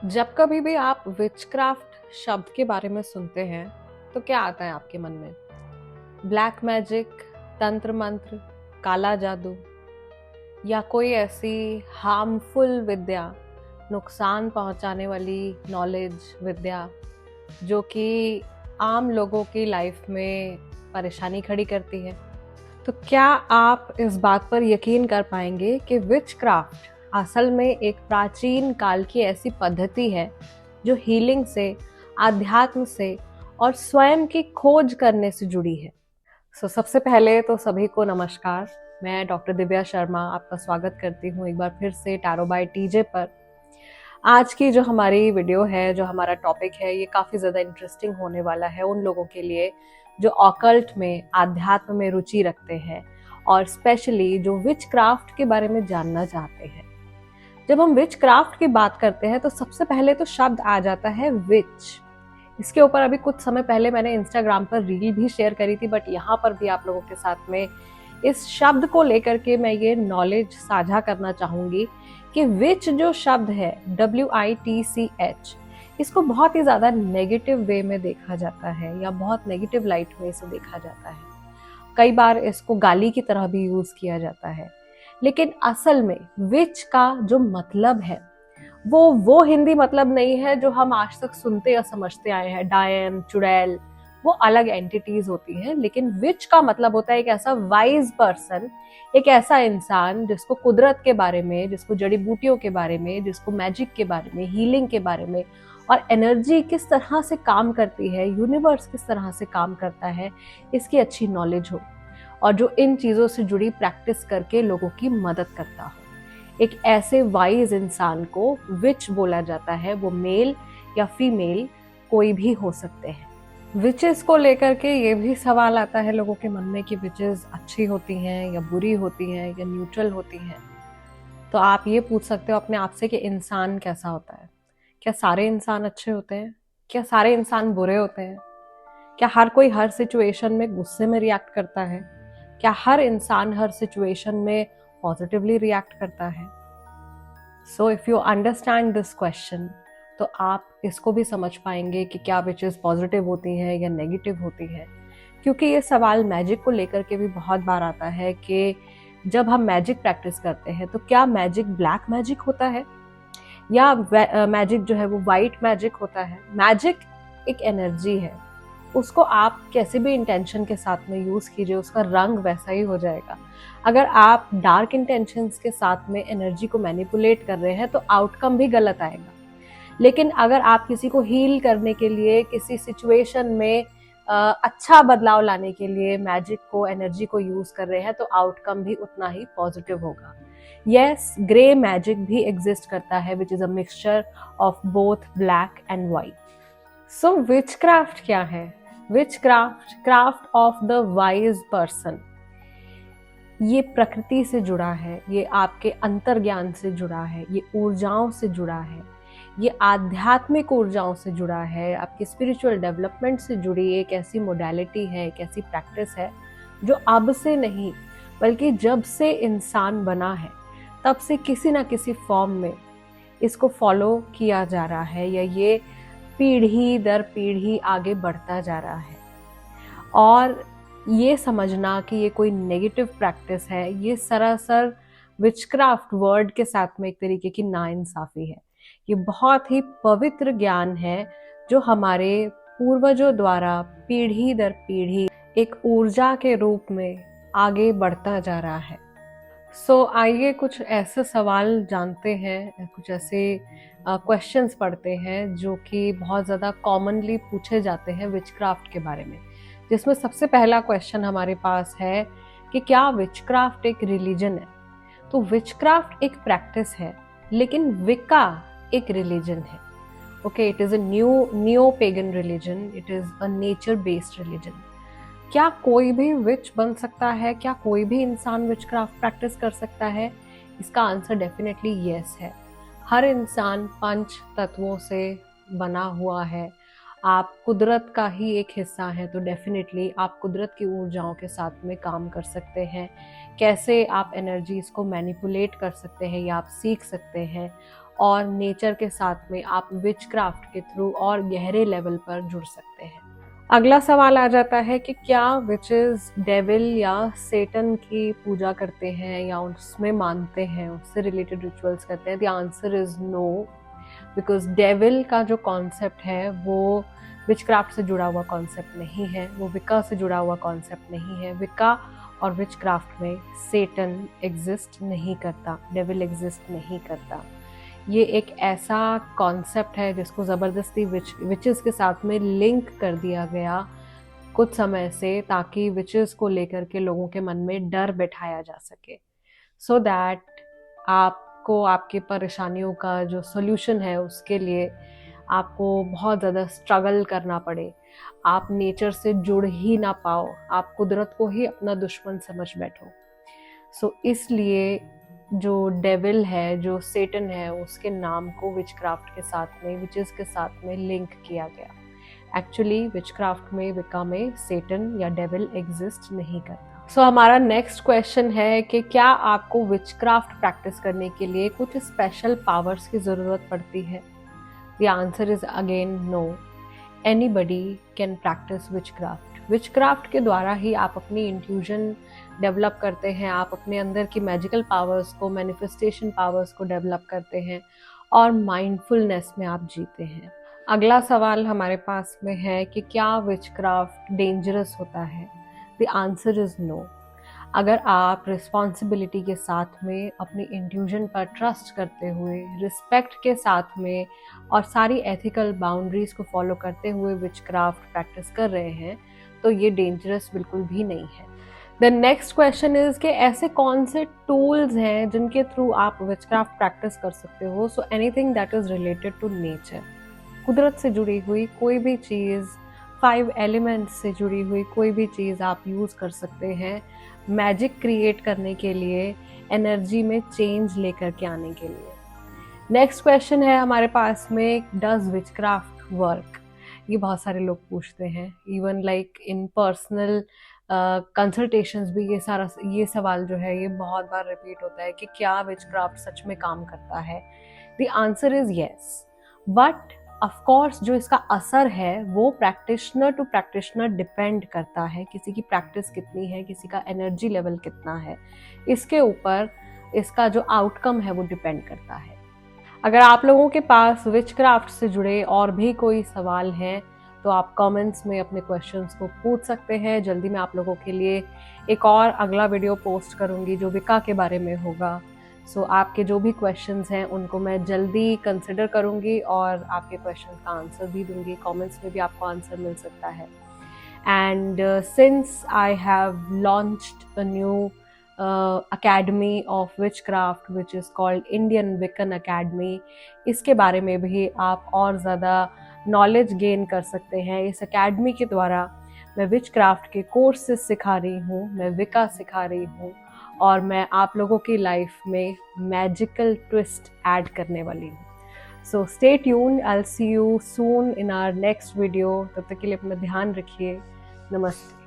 जब कभी भी आप विचक्राफ्ट शब्द के बारे में सुनते हैं तो क्या आता है आपके मन में? ब्लैक मैजिक, तंत्र मंत्र, काला जादू या कोई ऐसी हार्मफुल विद्या, नुकसान पहुंचाने वाली नॉलेज विद्या जो कि आम लोगों की लाइफ में परेशानी खड़ी करती है? तो क्या आप इस बात पर यकीन कर पाएंगे कि विचक्राफ्ट असल में एक प्राचीन काल की ऐसी पद्धति है जो हीलिंग से, आध्यात्म से और स्वयं की खोज करने से जुड़ी है? सबसे पहले तो सभी को नमस्कार। मैं डॉक्टर दिव्या शर्मा आपका स्वागत करती हूँ एक बार फिर से टैरो बाय टीजे पर। आज की जो हमारी वीडियो है, जो हमारा टॉपिक है, ये काफ़ी ज़्यादा इंटरेस्टिंग होने वाला है उन लोगों के लिए जो ऑकल्ट में, आध्यात्म में रुचि रखते हैं और स्पेशली जो विच क्राफ्ट के बारे में जानना चाहते हैं। जब हम विच क्राफ्ट की बात करते हैं तो सबसे पहले तो शब्द आ जाता है विच। इसके ऊपर अभी कुछ समय पहले मैंने इंस्टाग्राम पर रील भी शेयर करी थी, बट यहाँ पर भी आप लोगों के साथ में इस शब्द को लेकर के मैं ये नॉलेज साझा करना चाहूंगी कि विच जो शब्द है WITCH, इसको बहुत ही ज़्यादा नेगेटिव वे में देखा जाता है या बहुत नेगेटिव लाइट में इसे देखा जाता है। कई बार इसको गाली की तरह भी यूज़ किया जाता है, लेकिन असल में विच का जो मतलब है वो हिंदी मतलब नहीं है जो हम आज तक सुनते या समझते आए हैं। डायन, चुड़ैल, वो अलग एंटिटीज होती हैं, लेकिन विच का मतलब होता है एक ऐसा वाइज पर्सन, एक ऐसा इंसान जिसको कुदरत के बारे में, जिसको जड़ी बूटियों के बारे में, जिसको मैजिक के बारे में, हीलिंग के बारे में और एनर्जी किस तरह से काम करती है, यूनिवर्स किस तरह से काम करता है, इसकी अच्छी नॉलेज हो और जो इन चीज़ों से जुड़ी प्रैक्टिस करके लोगों की मदद करता हो। एक ऐसे वाइज इंसान को विच बोला जाता है। वो मेल या फीमेल कोई भी हो सकते हैं। विचेस को लेकर के ये भी सवाल आता है लोगों के मन में कि विचेस अच्छी होती हैं या बुरी होती हैं या न्यूट्रल होती हैं। तो आप ये पूछ सकते हो अपने आप से कि इंसान कैसा होता है? क्या सारे इंसान अच्छे होते हैं? क्या सारे इंसान बुरे होते हैं? क्या हर कोई हर सिचुएशन में गुस्से में रिएक्ट करता है? क्या हर इंसान हर सिचुएशन में पॉजिटिवली रिएक्ट करता है? So if you understand this question तो आप इसको भी समझ पाएंगे कि क्या विचेस पॉजिटिव होती हैं या नेगेटिव होती हैं। क्योंकि ये सवाल मैजिक को लेकर के भी बहुत बार आता है कि जब हम मैजिक प्रैक्टिस करते हैं तो क्या मैजिक ब्लैक मैजिक होता है या मैजिक जो है वो वाइट मैजिक होता है? मैजिक एक एनर्जी है, उसको आप कैसे भी इंटेंशन के साथ में यूज कीजिए, उसका रंग वैसा ही हो जाएगा। अगर आप डार्क इंटेंशंस के साथ में एनर्जी को मैनिपुलेट कर रहे हैं तो आउटकम भी गलत आएगा। लेकिन अगर आप किसी को हील करने के लिए, किसी सिचुएशन में अच्छा बदलाव लाने के लिए मैजिक को, एनर्जी को यूज कर रहे हैं तो आउटकम भी उतना ही पॉजिटिव होगा। यस, ग्रे मैजिक भी एग्जिस्ट करता है which is a mixture of both black and white. So witchcraft क्या है? Witchcraft, craft of the wise person, ये प्रकृति से जुड़ा है, ये आपके अंतर्ज्ञान से जुड़ा है, ये ऊर्जाओं से जुड़ा है, ये आध्यात्मिक ऊर्जाओं से जुड़ा है, आपकी स्पिरिचुअल डेवलपमेंट से जुड़ी एक ऐसी मोडालिटी है, एक ऐसी प्रैक्टिस है जो अब से नहीं बल्कि जब से इंसान बना है तब से किसी ना किसी फॉर्म में इसको फॉलो किया जा रहा है या ये पीढ़ी दर पीढ़ी आगे बढ़ता जा रहा है। और ये समझना कि ये कोई नेगेटिव प्रैक्टिस है, ये सरासर विचक्राफ्ट वर्ड के साथ में एक तरीके की नाइंसाफी है। ये बहुत ही पवित्र ज्ञान है जो हमारे पूर्वजों द्वारा पीढ़ी दर पीढ़ी एक ऊर्जा के रूप में आगे बढ़ता जा रहा है। सो आइए कुछ ऐसे सवाल जानते हैं, कुछ ऐसे क्वेश्चंस पढ़ते हैं जो कि बहुत ज़्यादा कॉमनली पूछे जाते हैं विचक्राफ्ट के बारे में। जिसमें सबसे पहला क्वेश्चन हमारे पास है कि क्या विचक्राफ्ट एक रिलीजन है? तो विचक्राफ्ट एक प्रैक्टिस है, लेकिन विका एक रिलीजन है। Okay, it is a new pagan religion, it is a nature based religion. क्या कोई भी विच बन सकता है? क्या कोई भी इंसान विचक्राफ्ट प्रैक्टिस कर सकता है? इसका आंसर डेफिनेटली यस है। हर इंसान 5 तत्वों से बना हुआ है। आप कुदरत का ही एक हिस्सा हैं, तो डेफिनेटली आप कुदरत की ऊर्जाओं के साथ में काम कर सकते हैं। कैसे आप एनर्जीज को मैनिपुलेट कर सकते हैं या आप सीख सकते हैं और नेचर के साथ में आप विच क्राफ्ट के थ्रू और गहरे लेवल पर जुड़ सकते हैं। अगला सवाल आ जाता है कि क्या विचेस डेविल या सेटन की पूजा करते हैं या उसमें मानते हैं, उससे रिलेटेड रिचुअल्स करते हैं? The answer is no, because devil का जो कॉन्सेप्ट है वो विचक्राफ्ट से जुड़ा हुआ कॉन्सेप्ट नहीं है, वो विका से जुड़ा हुआ कॉन्सेप्ट नहीं है। विका और विचक्राफ्ट में सेटन एग्जिस्ट नहीं करता, डेविल एग्जिस्ट नहीं करता। ये एक ऐसा कॉन्सेप्ट है जिसको ज़बरदस्ती विचेस के साथ में लिंक कर दिया गया कुछ समय से, ताकि विचेस को लेकर के लोगों के मन में डर बैठाया जा सके, सो दैट आपको आपकी परेशानियों का जो सोल्यूशन है उसके लिए आपको बहुत ज़्यादा स्ट्रगल करना पड़े, आप नेचर से जुड़ ही ना पाओ, आप कुदरत को ही अपना दुश्मन समझ बैठो। सो इसलिए जो डेविल है, जो सेटन है, उसके नाम को विचक्राफ्ट के साथ में, विचेस के साथ में लिंक किया गया। एक्चुअली विचक्राफ्ट में, विका में सेटन या डेविल एग्जिस्ट नहीं करता। सो हमारा नेक्स्ट क्वेश्चन है कि क्या आपको विचक्राफ्ट प्रैक्टिस करने के लिए कुछ स्पेशल पावर्स की ज़रूरत पड़ती है? The answer is again no, anybody can practise witchcraft. Witchcraft के द्वारा ही आप अपनी इंट्यूजन डेवलप करते हैं, आप अपने अंदर की मैजिकल पावर्स को, मैनिफेस्टेशन पावर्स को डेवलप करते हैं और माइंडफुलनेस में आप जीते हैं। अगला सवाल हमारे पास में है कि क्या विचक्राफ्ट डेंजरस होता है? The answer is no. अगर आप रिस्पॉन्सिबिलिटी के साथ में, अपनी इंट्यूजन पर ट्रस्ट करते हुए, रिस्पेक्ट के साथ में और सारी एथिकल बाउंड्रीज को फॉलो करते हुए विचक्राफ्ट प्रैक्टिस कर रहे हैं, तो ये डेंजरस बिल्कुल भी नहीं है। द नेक्स्ट क्वेश्चन इज कि ऐसे कौन से टूल्स हैं जिनके थ्रू आप विचक्राफ्ट प्रैक्टिस कर सकते हो? So anything that is related to nature, कुदरत से जुड़ी हुई कोई भी चीज़, 5 एलिमेंट्स से जुड़ी हुई कोई भी चीज़ आप यूज़ कर सकते हैं मैजिक क्रिएट करने के लिए, एनर्जी में चेंज लेकर के आने के लिए। नेक्स्ट क्वेश्चन है हमारे पास में, डज विचक्राफ्ट वर्क? ये बहुत सारे लोग पूछते हैं, even like in personal consultations भी ये सवाल जो है ये बहुत बार रिपीट होता है कि क्या विचक्राफ्ट सच में काम करता है? The answer is yes, but of course जो इसका असर है वो प्रैक्टिशनर टू प्रैक्टिशनर डिपेंड करता है, किसी की प्रैक्टिस कितनी है, किसी का एनर्जी लेवल कितना है, इसके ऊपर इसका जो आउटकम है वो डिपेंड करता है। अगर आप लोगों के पास विचक्राफ्ट से जुड़े और भी कोई सवाल हैं तो आप कमेंट्स में अपने क्वेश्चंस को पूछ सकते हैं। जल्दी मैं आप लोगों के लिए एक और अगला वीडियो पोस्ट करूंगी जो विका के बारे में होगा। सो आपके जो भी क्वेश्चंस हैं उनको मैं जल्दी कंसिडर करूंगी और आपके क्वेश्चंस का आंसर भी दूंगी। कमेंट्स में भी आपको आंसर मिल सकता है। And since I have launched a new academy of witchcraft which is called Indian Wiccan academy, इसके बारे में भी आप और ज़्यादा नॉलेज गेन कर सकते हैं। इस अकेडमी के द्वारा मैं विचक्राफ्ट के कोर्सेज सिखा रही हूँ, मैं विका सिखा रही हूँ और मैं आप लोगों की लाइफ में मैजिकल ट्विस्ट ऐड करने वाली हूँ। So stay tuned, I will see you soon in our next video. तब तक के लिए अपना ध्यान रखिए। नमस्ते।